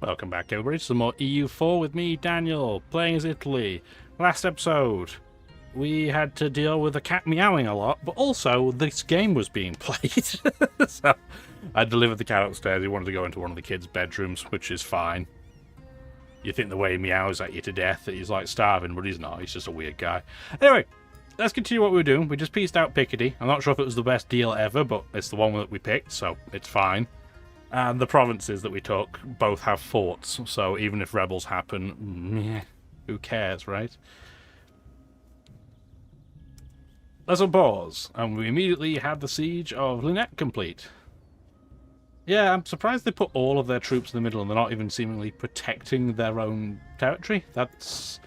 Welcome back, everybody, to some more EU4 with me, Daniel, playing as Italy. Last episode, we had to deal with a cat meowing a lot, but also this game was being played. So I delivered the cat upstairs. He wanted to go into one of the kids' bedrooms, which is fine. You think the way he meows at you to death that he's like starving, but he's not. He's just a weird guy. Anyway, let's continue what we were doing. We just pieced out Picardy. I'm not sure if it was the best deal ever, but it's the one that we picked, so it's fine. And the provinces that we took both have forts, so even if rebels happen, who cares, right? Let's pause, and we immediately had the siege of Lynette complete. Yeah, I'm surprised they put all of their troops in the middle and they're not even seemingly protecting their own territory. That's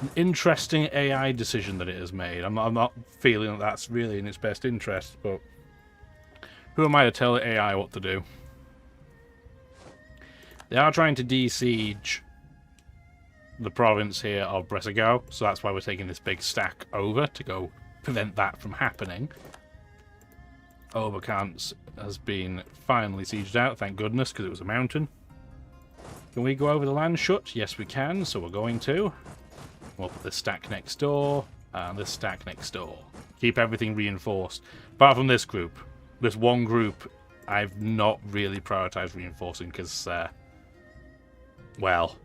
an interesting AI decision that it has made. I'm not feeling that that's really in its best interest, but who am I to tell the AI what to do? They are trying to de-siege the province here of Bresegau, so that's why we're taking this big stack over to go prevent that from happening. Oberkant has been finally sieged out, thank goodness, because it was a mountain. Can we go over the land shut? Yes, we can, so we're going to. We'll put this stack next door, and this stack next door. Keep everything reinforced. Apart from this group. This one group, I've not really prioritized reinforcing, because, well,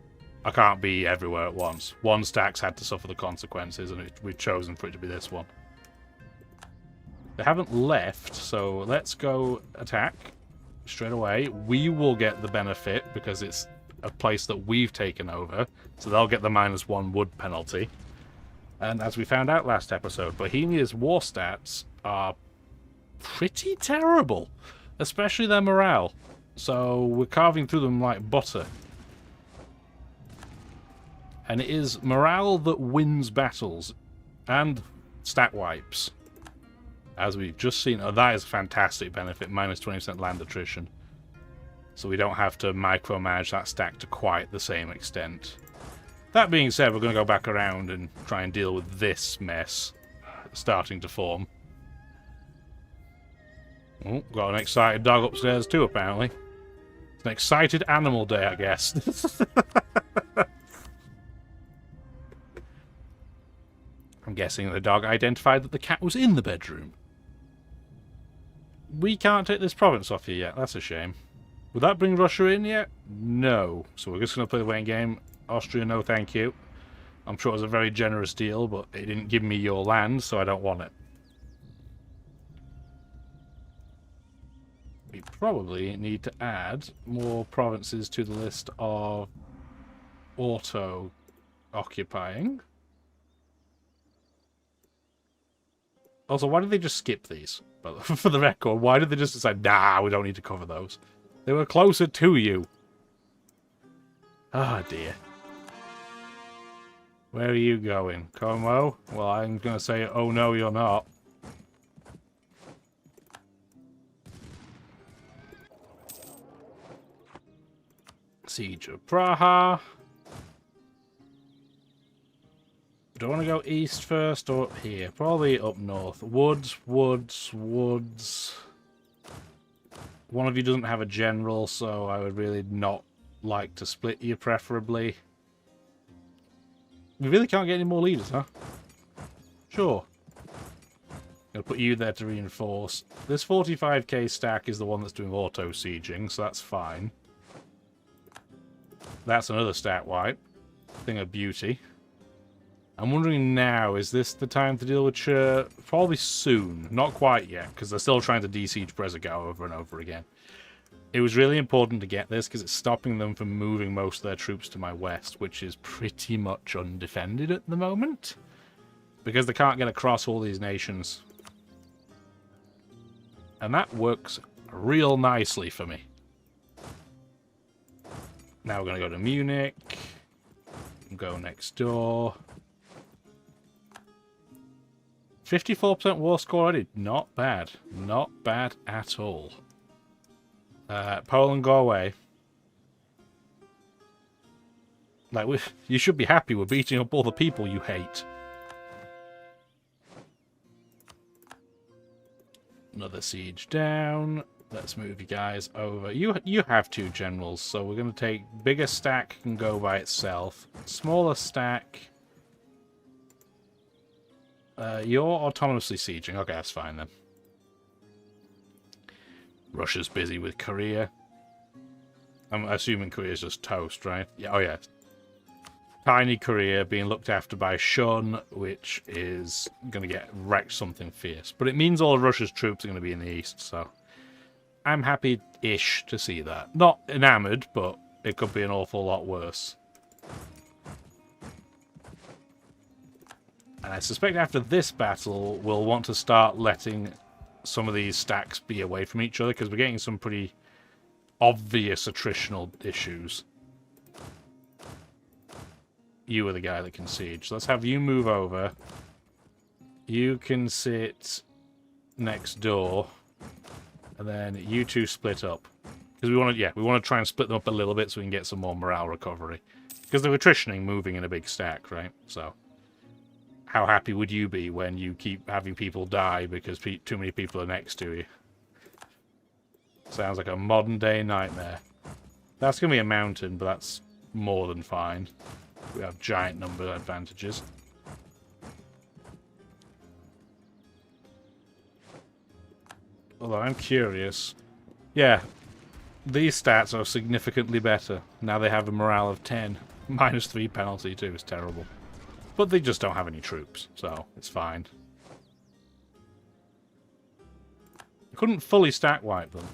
I can't be everywhere at once. One stack's had to suffer the consequences, and we've chosen for it to be this one. They haven't left, so let's go attack straight away. We will get the benefit because it's a place that we've taken over, so they'll get the -1 wood penalty. And as we found out last episode, Bohemia's war stats are pretty terrible, especially their morale. So we're carving through them like butter. And it is morale that wins battles and stat wipes. As we've just seen, oh, that is a fantastic benefit, -20% land attrition. So we don't have to micromanage that stack to quite the same extent. That being said, we're going to go back around and try and deal with this mess starting to form. Oh, got an excited dog upstairs too, apparently. It's an excited animal day, I guess. I'm guessing the dog identified that the cat was in the bedroom. We can't take this province off you yet. That's a shame. Would that bring Russia in yet? No. So we're just going to play the waiting game. Austria, no thank you. I'm sure it was a very generous deal, but it didn't give me your land, so I don't want it. We probably need to add more provinces to the list of auto-occupying. Also, why did they just skip these? But for the record, why did they just decide, nah, we don't need to cover those? They were closer to you. Ah, dear. Where are you going? Como? Well, I'm going to say, oh no, you're not. Siege of Praha. Do I want to go east first or up here? Probably up north. Woods, woods, woods. One of you doesn't have a general, so I would really not like to split you, preferably. We really can't get any more leaders, huh? Sure. Gonna put you there to reinforce. This 45k stack is the one that's doing auto-sieging, so that's fine. That's another stat wipe. Thing of beauty. I'm wondering now, is this the time to deal with Chur? Probably soon. Not quite yet, because they're still trying to de-siege Bresegau over and over again. It was really important to get this, because it's stopping them from moving most of their troops to my west, which is pretty much undefended at the moment. Because they can't get across all these nations. And that works real nicely for me. Now we're going to go to Munich. Go next door. 54% war score already. Not bad. Not bad at all. Poland, go away. Like, you should be happy we're beating up all the people you hate. Another siege down. Let's move you guys over. You have 2 generals, so we're going to take bigger stack can go by itself. Smaller stack. You're autonomously sieging. Okay, that's fine then. Russia's busy with Korea. I'm assuming Korea's just toast, right? Yeah. Oh yeah. Tiny Korea being looked after by Shun, which is going to get wrecked something fierce. But it means all of Russia's troops are going to be in the east, so I'm happy-ish to see that. Not enamored, but it could be an awful lot worse. And I suspect after this battle, we'll want to start letting some of these stacks be away from each other, because we're getting some pretty obvious attritional issues. You are the guy that can siege. Let's have you move over. You can sit next door. And then you 2 split up. Because we want to try and split them up a little bit so we can get some more morale recovery. Because they're attritioning moving in a big stack, right? So, how happy would you be when you keep having people die because too many people are next to you? Sounds like a modern day nightmare. That's going to be a mountain, but that's more than fine. We have giant number advantages. Although I'm curious. Yeah, these stats are significantly better. Now they have a morale of 10. -3 penalty too is terrible. But they just don't have any troops, so it's fine. I couldn't fully stack wipe them.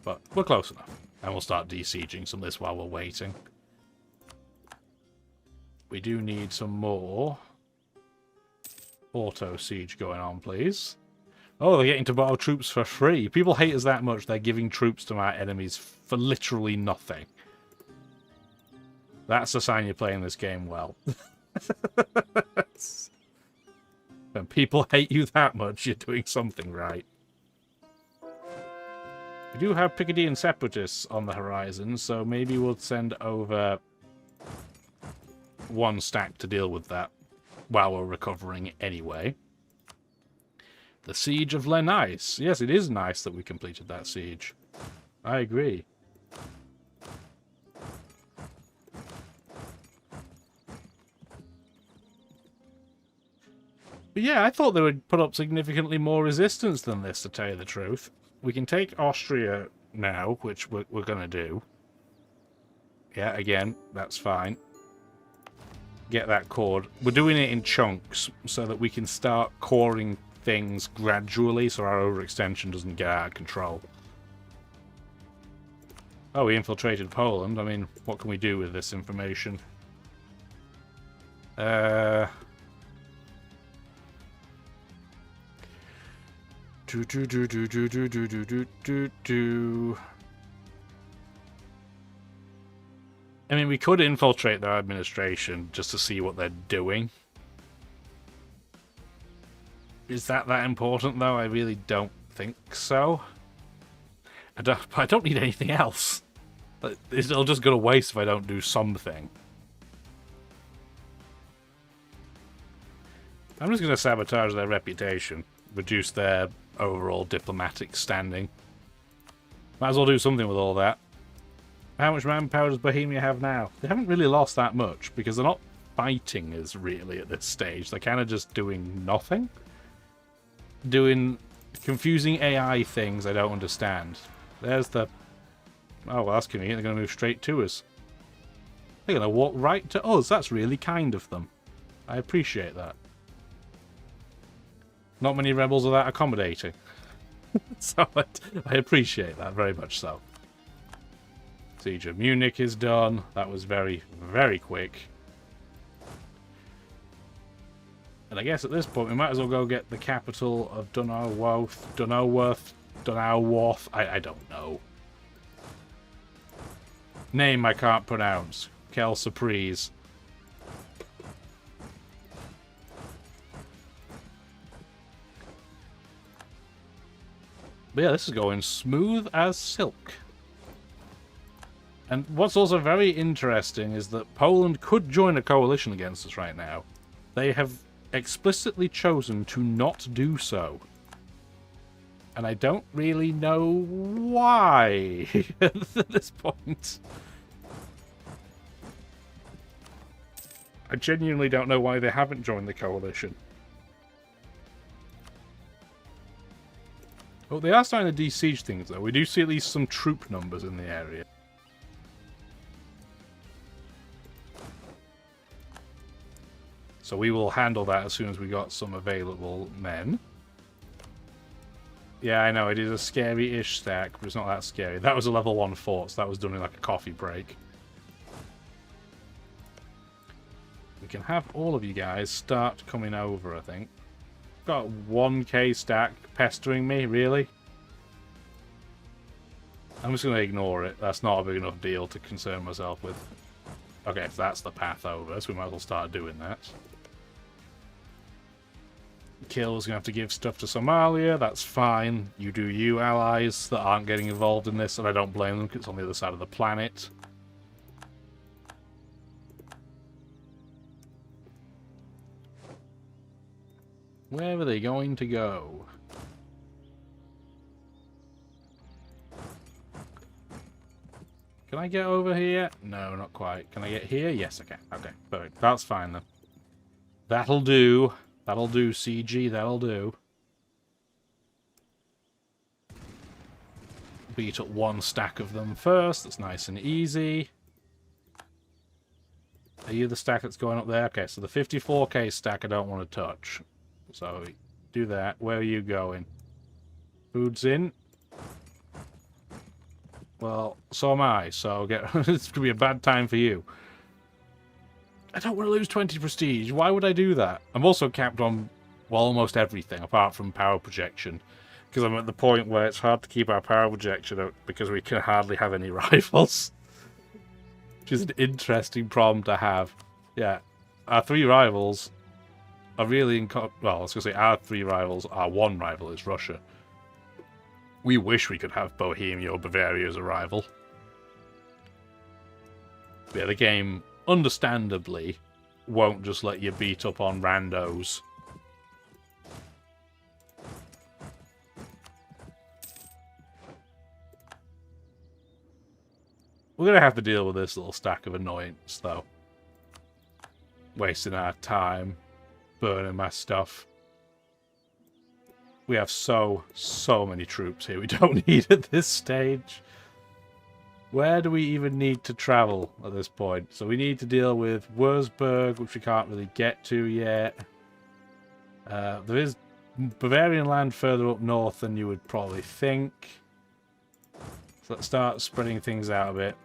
But we're close enough. And we'll start de-sieging some of this while we're waiting. We do need some more auto-siege going on, please. Oh, they're getting to borrow troops for free. People hate us that much, they're giving troops to our enemies for literally nothing. That's a sign you're playing this game well. When people hate you that much, you're doing something right. We do have Picardy and Separatists on the horizon, so maybe we'll send over 1 stack to deal with that while we're recovering anyway. The Siege of Lenice. Yes, it is nice that we completed that siege. I agree. But yeah, I thought they would put up significantly more resistance than this, to tell you the truth. We can take Austria now, which we're going to do. Yeah, again, that's fine. Get that cored. We're doing it in chunks so that we can start coring things gradually so our overextension doesn't get out of control. Oh, we infiltrated Poland. I mean, what can we do with this information? I mean, we could infiltrate their administration just to see what they're doing. Is that important, though? I really don't think so. I don't need anything else. It'll just go to waste if I don't do something. I'm just going to sabotage their reputation. Reduce their overall diplomatic standing. Might as well do something with all that. How much manpower does Bohemia have now? They haven't really lost that much, because they're not fighting us really at this stage. They're kind of just doing nothing. Doing confusing AI things I don't understand. There's the... Oh, well, that's convenient. They're going to move straight to us. They're going to walk right to us. That's really kind of them. I appreciate that. Not many rebels are that accommodating. So I appreciate that very much so. Siege of Munich is done. That was very, very quick. And I guess at this point we might as well go get the capital of Donauworth. I don't know. Name I can't pronounce. Quelle surprise. But yeah, this is going smooth as silk. And what's also very interesting is that Poland could join a coalition against us right now. They have explicitly chosen to not do so. And I don't really know why at this point. I genuinely don't know why they haven't joined the coalition. Well, they are starting to de-siege things, though. We do see at least some troop numbers in the area. So we will handle that as soon as we got some available men. Yeah, I know, it is a scary-ish stack, but it's not that scary. That was a level 1 fort, so that was done in like a coffee break. We can have all of you guys start coming over, I think. Got 1k stack pestering me, really? I'm just going to ignore it. That's not a big enough deal to concern myself with. Okay, so that's the path over, so we might as well start doing that. Kill's going to have to give stuff to Somalia, that's fine. You do you, allies that aren't getting involved in this, and I don't blame them because it's on the other side of the planet. Where are they going to go? Can I get over here? No, not quite. Can I get here? Yes, I can. Okay, perfect. That's fine then. That'll do. That'll do, CG. That'll do. Beat up 1 stack of them first. That's nice and easy. Are you the stack that's going up there? Okay, so the 54k stack I don't want to touch. So, do that. Where are you going? Food's in. Well, so am I, so it's going to be a bad time for you. I don't want to lose 20 prestige. Why would I do that? I'm also capped on, well, almost everything, apart from power projection. Because I'm at the point where it's hard to keep our power projection up because we can hardly have any rivals. Which is an interesting problem to have. Yeah, our 3 rivals are really well, I was going to say our 3 rivals, our 1 rival is Russia. We wish we could have Bohemia or Bavaria as a rival. But yeah, the game, understandably, won't just let you beat up on randos. We're going to have to deal with this little stack of annoyance, though. Wasting our time. Burning my stuff. We have so many troops here we don't need at this stage. Where do we even need to travel at this point? So we need to deal with Würzburg, which we can't really get to yet. There is Bavarian land further up north than you would probably think. So let's start spreading things out a bit.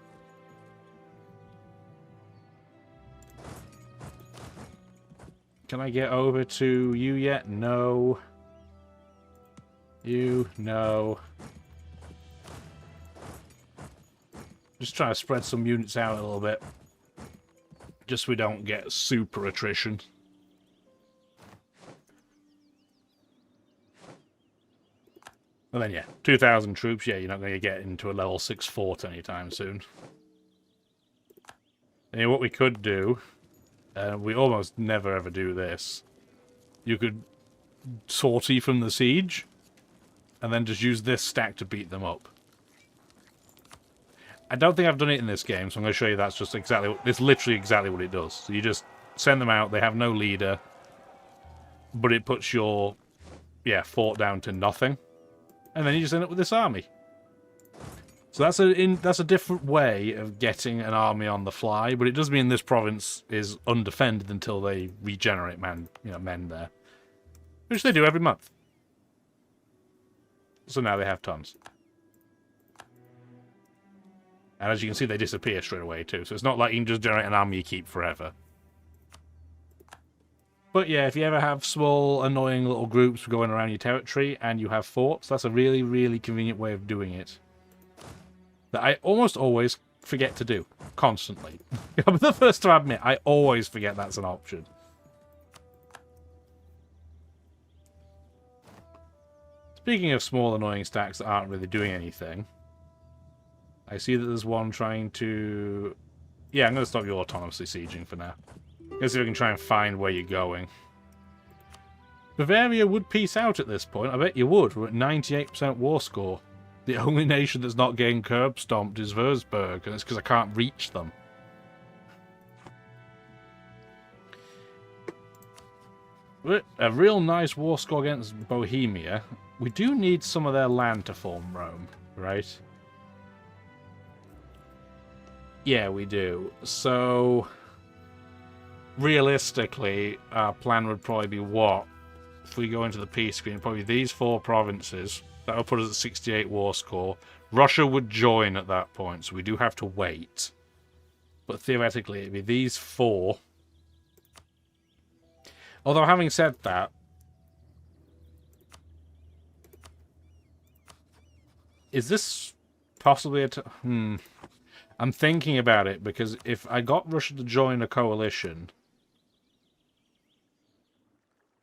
Can I get over to you yet? No. You, no. Just trying to spread some units out a little bit. Just so we don't get super attrition. And then, yeah, 2,000 troops. Yeah, you're not going to get into a level 6 fort anytime soon. And what we could do, we almost never ever do this. You could sortie from the siege, and then just use this stack to beat them up. I don't think I've done it in this game, so I'm going to show you that's just exactly... It's literally exactly what it does. So you just send them out, they have no leader, but it puts your, fort down to nothing. And then you just end up with this army. So that's a different way of getting an army on the fly, but it does mean this province is undefended until they regenerate men there. Which they do every month. So now they have tons. And as you can see, they disappear straight away too. So it's not like you can just generate an army you keep forever. But yeah, if you ever have small, annoying little groups going around your territory and you have forts, that's a really, really convenient way of doing it. That I almost always forget to do. Constantly. I'm the first to admit, I always forget that's an option. Speaking of small, annoying stacks that aren't really doing anything, I see that there's one trying to... Yeah, I'm going to stop you autonomously sieging for now. Let's see if I can try and find where you're going. Bavaria would peace out at this point. I bet you would. We're at 98% war score. The only nation that's not getting curb stomped is Würzburg, and it's because I can't reach them. A real nice war score against Bohemia. We do need some of their land to form Rome, right? Yeah, we do. So, realistically, our plan would probably be what? If we go into the peace screen, probably these 4 provinces. That would put us at 68 war score. Russia would join at that point, so we do have to wait. But theoretically, it'd be these 4. Although, having said that, is this possibly a... I'm thinking about it, because if I got Russia to join a coalition...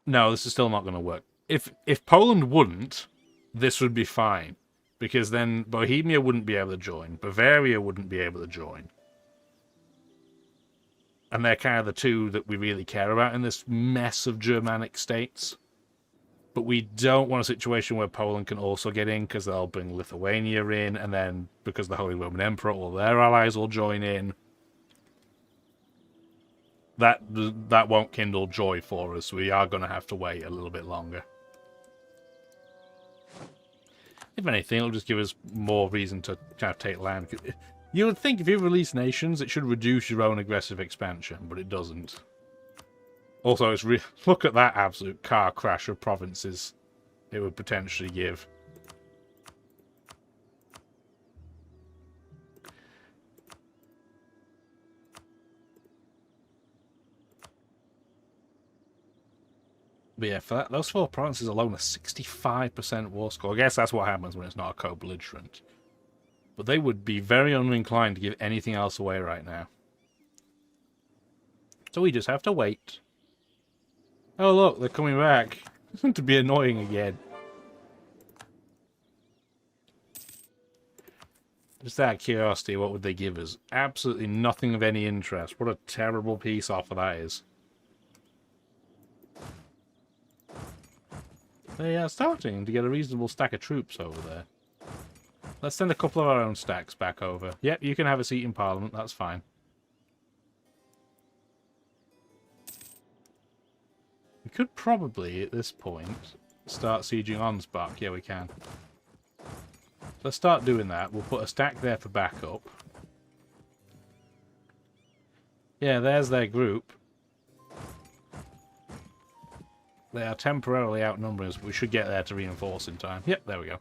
No, this is still not going to work. If Poland wouldn't, this would be fine. Because then Bohemia wouldn't be able to join. Bavaria wouldn't be able to join. And they're kind of the 2 that we really care about in this mess of Germanic states. But we don't want a situation where Poland can also get in, because they'll bring Lithuania in, and then because the Holy Roman Emperor, all their allies will join in. That won't kindle joy for us. We are going to have to wait a little bit longer. If anything, it'll just give us more reason to kind of take land. You would think if you release nations, it should reduce your own aggressive expansion, but it doesn't. Also, look at that absolute car crash of provinces it would potentially give. But yeah, for that, those 4 provinces alone are 65% war score. I guess that's what happens when it's not a co-belligerent. But they would be very uninclined to give anything else away right now. So we just have to wait. Oh look, they're coming back. To be annoying again. Just out of curiosity, what would they give us? Absolutely nothing of any interest. What a terrible peace offer that is. They are starting to get a reasonable stack of troops over there. Let's send a couple of our own stacks back over. Yep, you can have a seat in Parliament, that's fine. We could probably, at this point, start sieging Ansbach. Yeah, we can. Let's start doing that. We'll put a stack there for backup. Yeah, there's their group. They are temporarily outnumbering us, but we should get there to reinforce in time. Yep, there we go.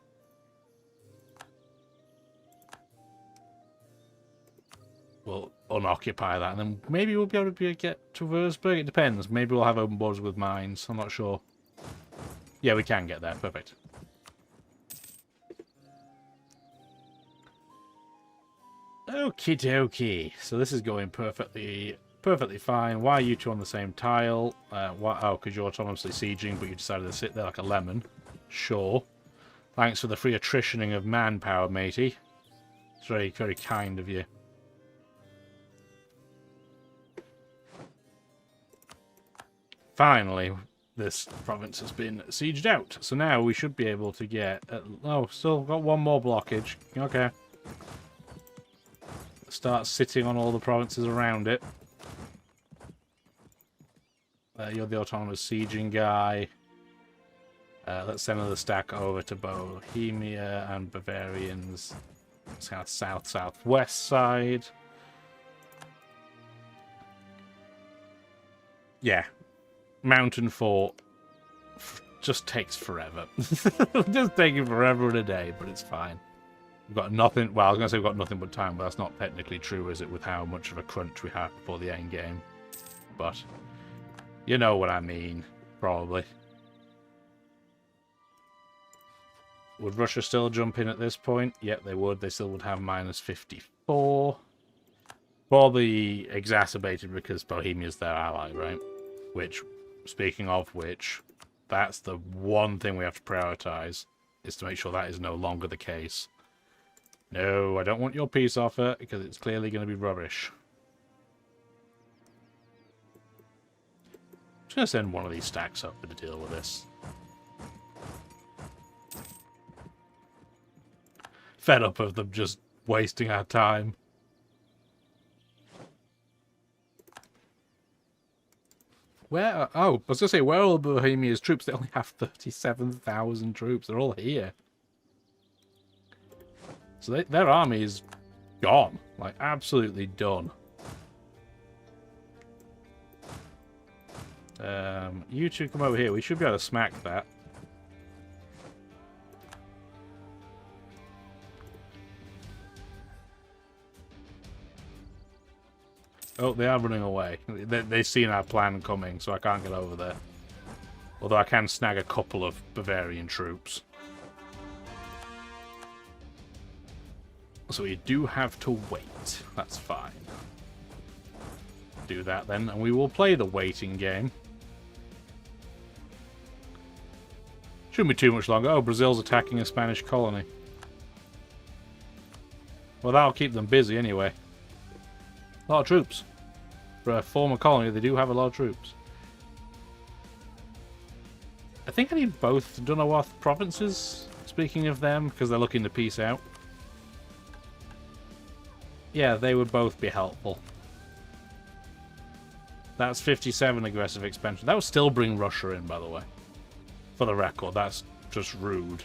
We'll unoccupy that, and then maybe we'll be able to get to Würzburg. It depends. Maybe we'll have open borders with mines. I'm not sure. Yeah, we can get there. Perfect. Okie dokie. So this is going perfectly fine. Why are you 2 on the same tile? Oh, because you're autonomously sieging, but you decided to sit there like a lemon. Sure. Thanks for the free attritioning of manpower, matey. It's very, very kind of you. Finally, this province has been sieged out. So now we should be able to get... oh, still got 1 more blockage. Okay. Start sitting on all the provinces around it. You're the autonomous sieging guy. Let's send another stack over to Bohemia and Bavarians. It's kind of south-southwest side. Yeah. Mountain Fort just takes forever. Just taking forever and a day, but it's fine. We've got nothing... Well, I was going to say we've got nothing but time, but that's not technically true, is it, with how much of a crunch we have before the end game. But... you know what I mean, probably. Would Russia still jump in at this point? Yep, they would. They still would have minus 54. Probably exacerbated because Bohemia's their ally, right? Which, speaking of which, that's the one thing we have to prioritize, is to make sure that is no longer the case. No, I don't want your peace offer, because it's clearly going to be rubbish. just going to send one of these stacks up to deal with this. Fed up of them just wasting our time. Where? Oh, I was going to say, where are all Bohemia's troops? They only have 37,000 troops. They're all here. So their army is gone. Like, absolutely done. You two come over here. We should be able to smack that. Oh, they are running away. They've seen our plan coming, so I can't get over there. Although I can snag a couple of Bavarian troops. So we do have to wait. That's fine. Do that then, and we will play the waiting game. Shouldn't be too much longer. Oh, Brazil's attacking a Spanish colony. Well, that'll keep them busy anyway. A lot of troops. For a former colony, they do have a lot of troops. I think I need both Dunawath provinces, speaking of them, because they're looking to peace out. Yeah, they would both be helpful. That's 57 aggressive expansion. That would still bring Russia in, by the way. For the record, that's just rude.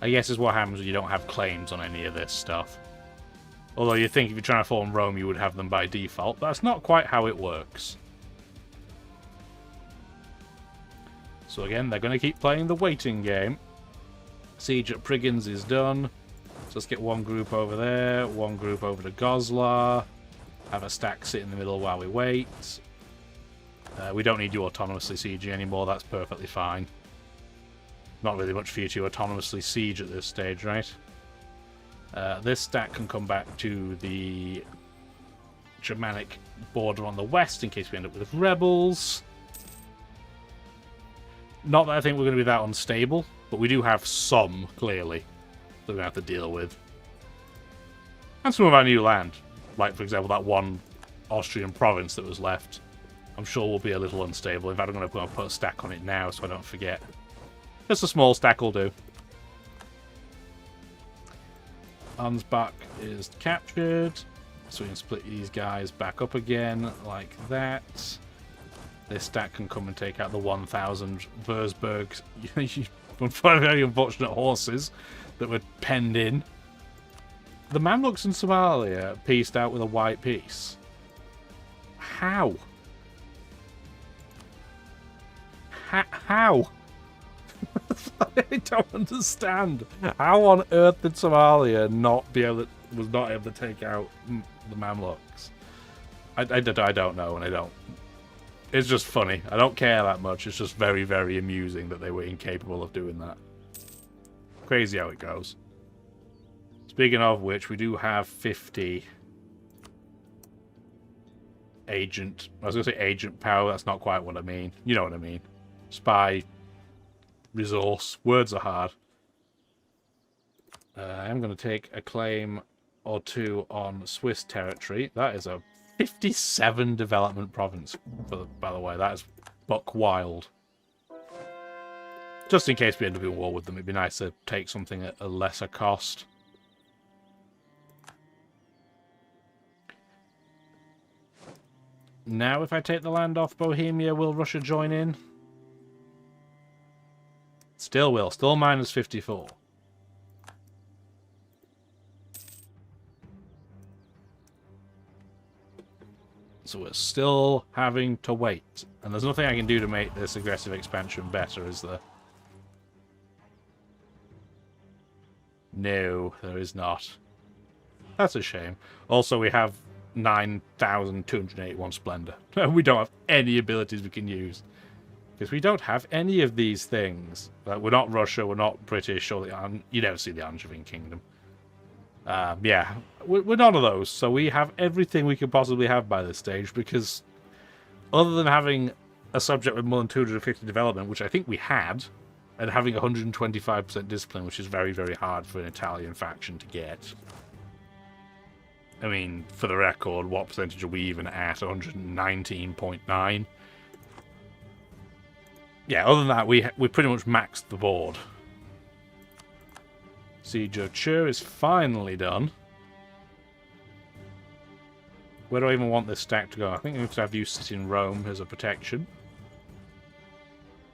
I guess is what happens when you don't have claims on any of this stuff. Although you think if you're trying to form Rome, you would have them by default. But that's not quite how it works. So again, they're going to keep playing the waiting game. Siege at Priggins is done. So let's get one group over there, one group over to Goslar. Have a stack sit in the middle while we wait. We don't need you autonomously sieging anymore, that's perfectly fine. Not really much for you to autonomously siege at this stage, right? This stack can come back to the Germanic border on the west in case we end up with rebels. Not that I think we're going to be that unstable, but we do have some, clearly, that we're going to have to deal with. And some of our new land. Like, for example, that one Austrian province that was left. I'm sure will be a little unstable. In fact, I'm going to put a stack on it now so I don't forget. Just a small stack will do. Ansbach is captured. So we can split these guys back up again, like that. This stack can come and take out the 1,000 Würzburg, very unfortunate horses that were penned in. The Mamluks in Somalia pieced out with a white piece. How? How? I don't understand. How on earth did Somalia was not able to take out the Mamluks? I don't know, and I don't. It's just funny. I don't care that much. It's just very, very amusing that they were incapable of doing that. Crazy how it goes. Speaking of which, we do have 50 agent... I was going to say agent power. That's not quite what I mean. You know what I mean. Spy resource. Words are hard. I'm going to take a claim or two on Swiss territory. That is a 57 development province, by the way. That is buck wild. Just in case we end up in war with them, it'd be nice to take something at a lesser cost. Now, if I take the land off Bohemia, will Russia join in? Still will. Still minus 54. So we're still having to wait. And there's nothing I can do to make this aggressive expansion better, is there? No, there is not. That's a shame. Also, we have 9,281 Splendor. We don't have any abilities we can use. Because we don't have any of these things. We're not Russia, we're not British, or you never see the Angevin Kingdom. Yeah, we're none of those. So we have everything we could possibly have by this stage, because other than having a subject with more than 250 development, which I think we had, and having 125% discipline, which is very, very hard for an Italian faction to get. I mean, for the record, what percentage are we even at? 119.9. Yeah, other than that, we pretty much maxed the board. Siege of Chur is finally done. Where do I even want this stack to go? I think we have to have you sit in Rome as a protection.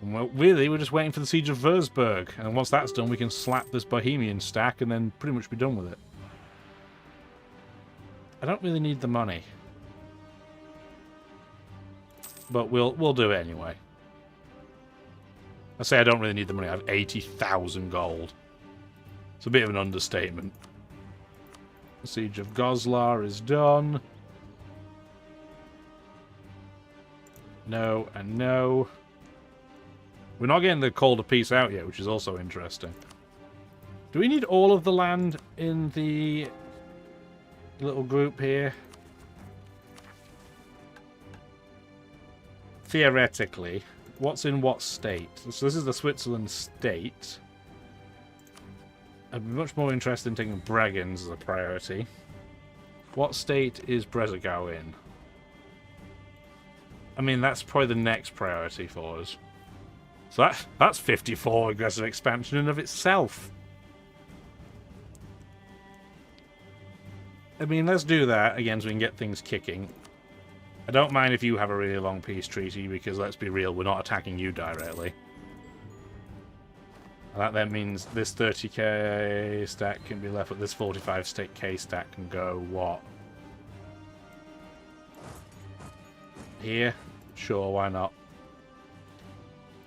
And well, really, we're just waiting for the Siege of Würzburg. And once that's done, we can slap this Bohemian stack and then pretty much be done with it. I don't really need the money. But we'll do it anyway. I say I don't really need the money. I have 80,000 gold. It's a bit of an understatement. The Siege of Goslar is done. No and no. We're not getting the Call to Peace out yet, which is also interesting. Do we need all of the land in the little group here? Theoretically. What's in what state? So this is the Switzerland state. I'd be much more interested in taking Bregenz as a priority. What state is Bresegau in? I mean, that's probably the next priority for us. So that's 54 aggressive expansion in of itself. I mean, let's do that again so we can get things kicking. I don't mind if you have a really long peace treaty, because let's be real, we're not attacking you directly. And that then means this 30k stack can be left, but this 45k stack can go, what? Here? Sure, why not?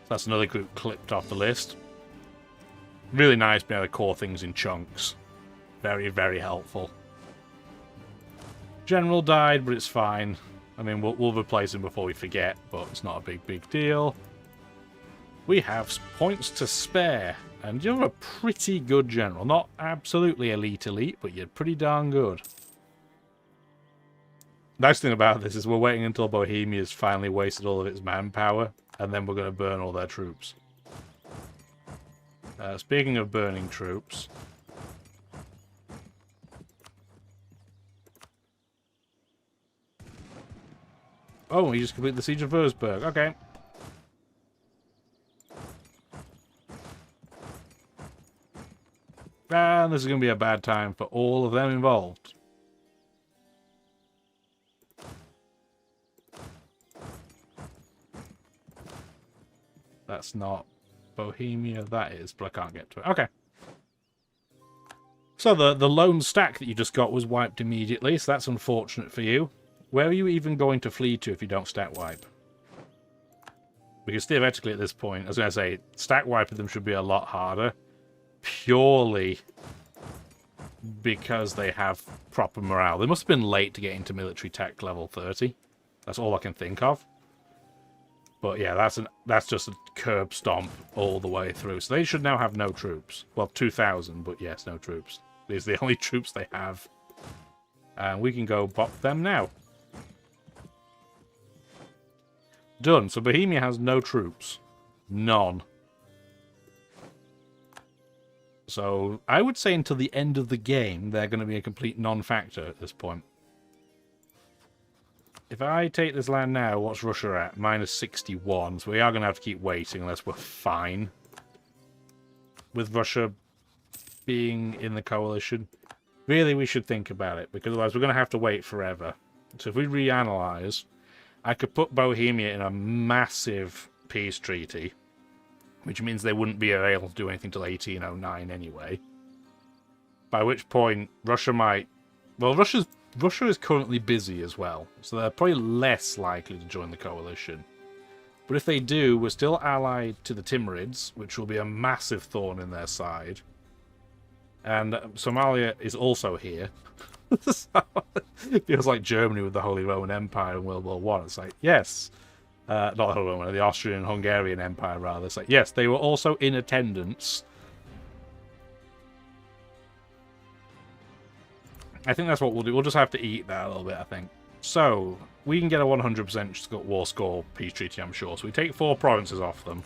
That's another group clipped off the list. Really nice being able to core things in chunks. Very, very helpful. General died, but it's fine. I mean, we'll replace him before we forget, but it's not a big deal. We have points to spare, and you're a pretty good general. Not absolutely elite, but you're pretty darn good. Nice thing about this is we're waiting until Bohemia's finally wasted all of its manpower, and then we're going to burn all their troops. Speaking of burning troops... Oh, he just completed the Siege of Würzburg. Okay. And this is going to be a bad time for all of them involved. That's not Bohemia. That is, but I can't get to it. Okay. So the lone stack that you just got was wiped immediately, so that's unfortunate for you. Where are you even going to flee to if you don't stack wipe? Because theoretically at this point, I was going to say, stack wiping them should be a lot harder. Purely because they have proper morale. They must have been late to get into military tech level 30. That's all I can think of. But yeah, that's just a curb stomp all the way through. So they should now have no troops. Well, 2,000, but yes, no troops. These are the only troops they have. And we can go bop them now. Done. So Bohemia has no troops. None. So I would say until the end of the game, they're going to be a complete non-factor at this point. If I take this land now, what's Russia at? Minus 61. So we are going to have to keep waiting unless we're fine with Russia being in the coalition. Really, we should think about it, because otherwise we're going to have to wait forever. So if we reanalyze, I could put Bohemia in a massive peace treaty, which means they wouldn't be able to do anything till 1809 anyway. By which point, Russia might... Well, Russia is currently busy as well, so they're probably less likely to join the coalition. But if they do, we're still allied to the Timurids, which will be a massive thorn in their side. And Somalia is also here. So, it feels like Germany with the Holy Roman Empire in World War One. It's like, yes. Not the Holy Roman, the Austrian and Hungarian Empire, rather. It's like, yes, they were also in attendance. I think that's what we'll do. We'll just have to eat that a little bit, I think. So, we can get a 100% war score peace treaty, I'm sure. So we take 4 provinces off them.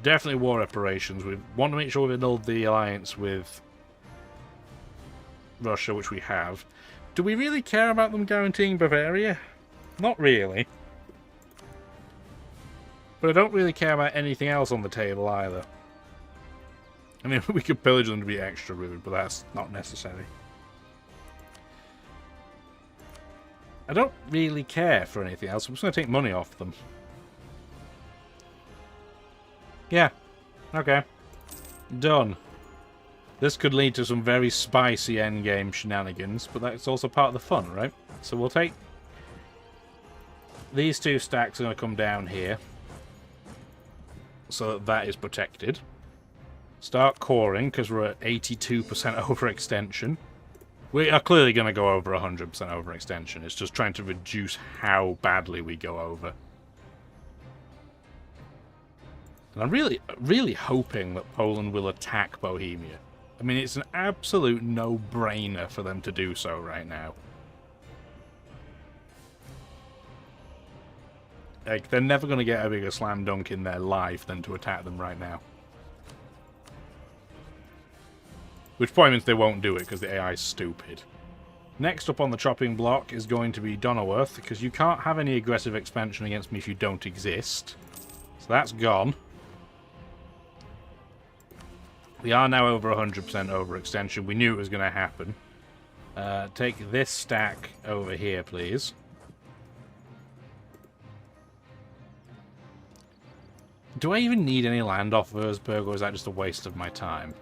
Definitely war reparations. We want to make sure we build the alliance with Russia, which we have. Do we really care about them guaranteeing Bavaria? Not really. But I don't really care about anything else on the table either. I mean, we could pillage them to be extra rude, but that's not necessary. I don't really care for anything else. I'm just going to take money off them. Yeah. Okay. Done. This could lead to some very spicy endgame shenanigans, but that's also part of the fun, right? So we'll take... These two stacks are going to come down here. So that that is protected. Start coring, because we're at 82% overextension. We are clearly going to go over 100% overextension. It's just trying to reduce how badly we go over. And I'm really hoping that Poland will attack Bohemia. I mean, it's an absolute no-brainer for them to do so right now. Like, they're never going to get a bigger slam dunk in their life than to attack them right now. Which probably means they won't do it, because the AI is stupid. Next up on the chopping block is going to be Donauworth, because you can't have any aggressive expansion against me if you don't exist. So that's gone. We are now over 100% overextension. We knew it was going to happen. Take this stack over here, please. Do I even need any land off Würzburg, or is that just a waste of my time?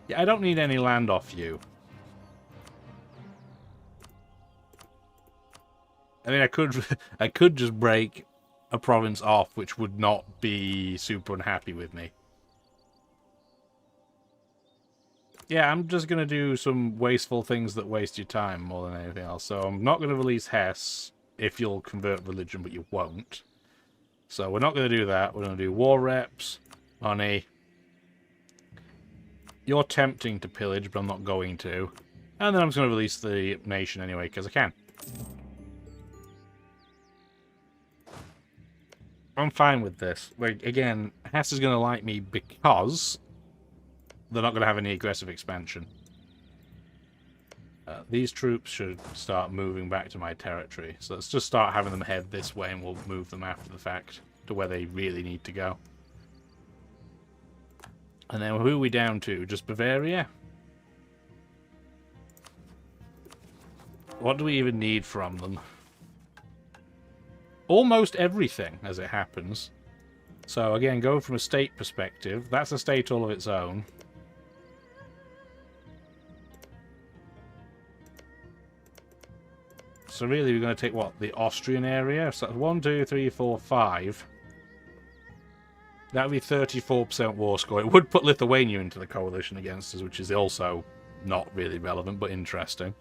Yeah, I don't need any land off you. I mean, I could just break a province off, which would not be super unhappy with me. Yeah, I'm just going to do some wasteful things that waste your time more than anything else. So I'm not going to release Hesse if you'll convert religion, but you won't. So we're not going to do that. We're going to do war reps, money. You're tempting to pillage, but I'm not going to. And then I'm just going to release the nation anyway, because I can. I'm fine with this. Like, again, Hesse is going to like me because they're not going to have any aggressive expansion. These troops should start moving back to my territory. So let's just start having them head this way, and we'll move them after the fact to where they really need to go. And then who are we down to? Just Bavaria? What do we even need from them? Almost everything, as it happens. So again, going from a state perspective, that's a state all of its own. So really we're going to take, what, the Austrian area? So 1, 2, 3, 4, 5. That would be 34% war score. It would put Lithuania into the coalition against us, which is also not really relevant, but interesting.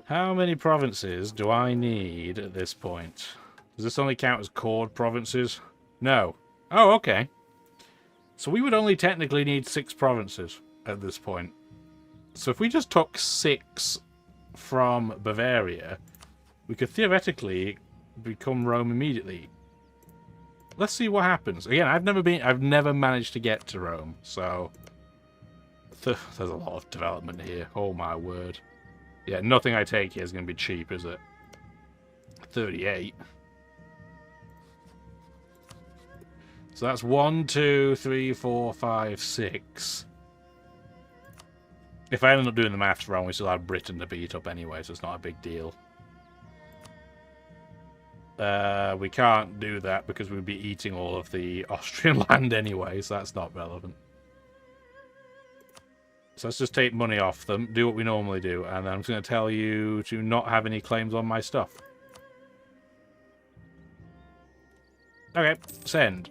How many provinces do I need at this point? Does this only count as cored provinces? No. Oh, okay. So we would only technically need 6 provinces at this point. So if we just took 6 from Bavaria, we could theoretically become Rome immediately. Let's see what happens. Again, I've never managed to get to Rome, so there's a lot of development here. Oh my word. Yeah, nothing I take here is going to be cheap, is it? 38. So that's 1, 2, 3, 4, 5, 6. If I ended up doing the maths wrong, we still have Britain to beat up anyway, so it's not a big deal. We can't do that because we'd be eating all of the Austrian land anyway, so that's not relevant. So let's just take money off them, do what we normally do, and then I'm just going to tell you to not have any claims on my stuff. Okay, send.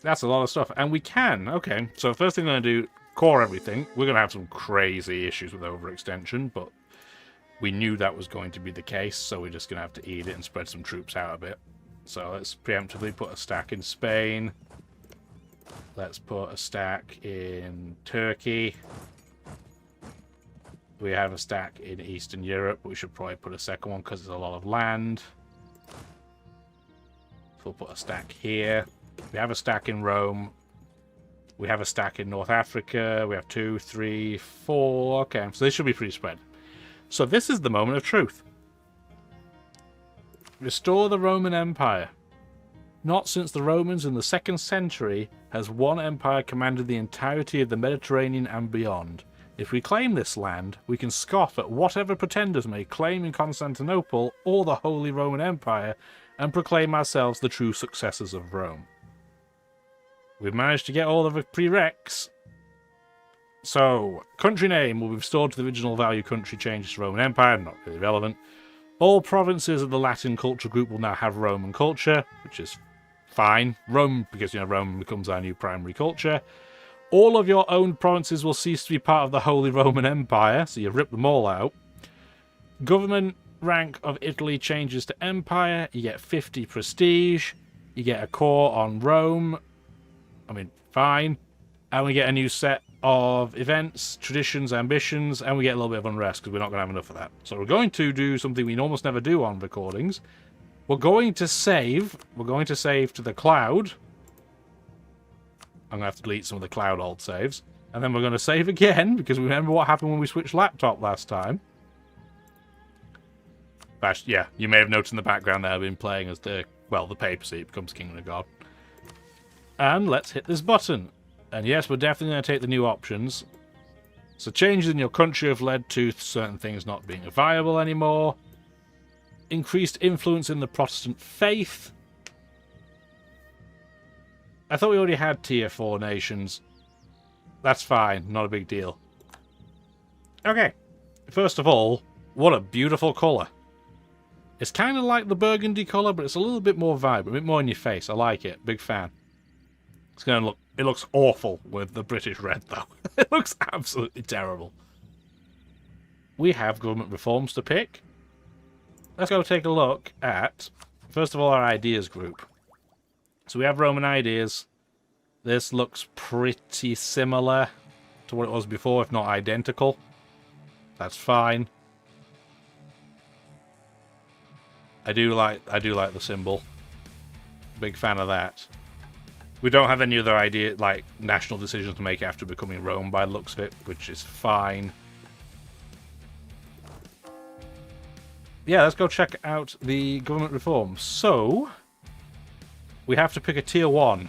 That's a lot of stuff, and we can. Okay, so first thing I'm going to do, core everything. We're going to have some crazy issues with overextension, but we knew that was going to be the case, so we're just going to have to eat it and spread some troops out a bit. So let's preemptively put a stack in Spain. Let's put a stack in Turkey. We have a stack in Eastern Europe, but we should probably put a second one because there's a lot of land. So we'll put a stack here. We have a stack in Rome. We have a stack in North Africa. We have 2, 3, 4. Okay, so this should be pretty spread. So this is the moment of truth. Restore the Roman Empire. Not since the Romans in the 2nd century has one empire commanded the entirety of the Mediterranean and beyond. If we claim this land, we can scoff at whatever pretenders may claim in Constantinople or the Holy Roman Empire and proclaim ourselves the true successors of Rome. We've managed to get all of the prereqs. So, country name will be restored to the original value country changes to Roman Empire, not really relevant. All provinces of the Latin culture group will now have Roman culture, which is fine. Rome, because, Rome becomes our new primary culture. All of your owned provinces will cease to be part of the Holy Roman Empire, so you rip them all out. Government rank of Italy changes to Empire. You get 50 prestige. You get a core on Rome. I mean, fine. And we get a new set of events, traditions, ambitions, and we get a little bit of unrest because we're not going to have enough of that. So we're going to do something we almost never do on recordings. We're going to save. We're going to save to the cloud. I'm going to have to delete some of the cloud old saves. And then we're going to save again, because remember what happened when we switched laptop last time. But yeah, you may have noticed in the background that I've been playing as the papacy becomes King of God. And let's hit this button. And yes, we're definitely going to take the new options. So changes in your country have led to certain things not being viable anymore. Increased influence in the Protestant faith. I thought we already had tier 4 nations. That's fine, not a big deal. Okay, first of all, what a beautiful colour. It's kind of like the burgundy colour, but it's a little bit more vibrant, a bit more in your face. I like it, big fan. It's going to look, it looks awful with the British red though. It looks absolutely terrible. We have government reforms to pick. Let's go take a look at, first of all, our ideas group. So we have Roman ideas. This looks pretty similar to what it was before, if not identical. That's fine. I do like the symbol. Big fan of that. We don't have any other idea, like national decisions to make after becoming Rome by the looks of it, which is fine. Yeah, let's go check out the government reforms. So, we have to pick a tier 1.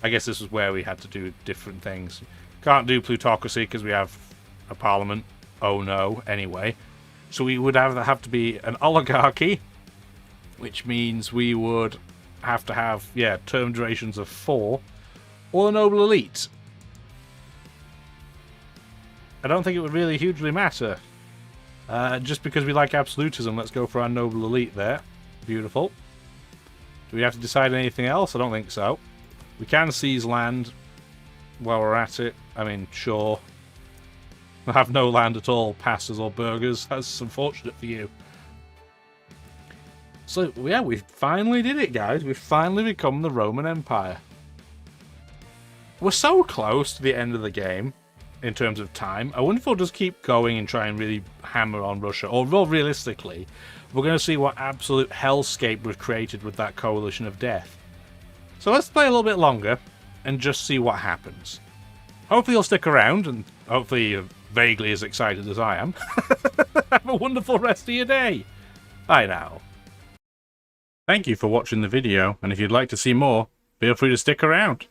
I guess this is where we had to do different things. Can't do plutocracy because we have a parliament. Oh no, anyway. So we would have to be an oligarchy, which means we would have to have, yeah, term durations of 4, or a noble elite. I don't think it would really hugely matter. Just because we like absolutism, let's go for our noble elite there. Beautiful. Do we have to decide anything else? I don't think so. We can seize land while we're at it. I mean, sure. We'll have no land at all, pastas or burgers. That's unfortunate for you. So, yeah, we finally did it, guys. We've finally become the Roman Empire. We're so close to the end of the game in terms of time. I wonder if we'll just keep going and try and really hammer on Russia. Or, more realistically, we're going to see what absolute hellscape we've created with that coalition of death. So let's play a little bit longer and just see what happens. Hopefully you'll stick around, and hopefully you're vaguely as excited as I am. Have a wonderful rest of your day. Bye now. Thank you for watching the video, and if you'd like to see more, feel free to stick around.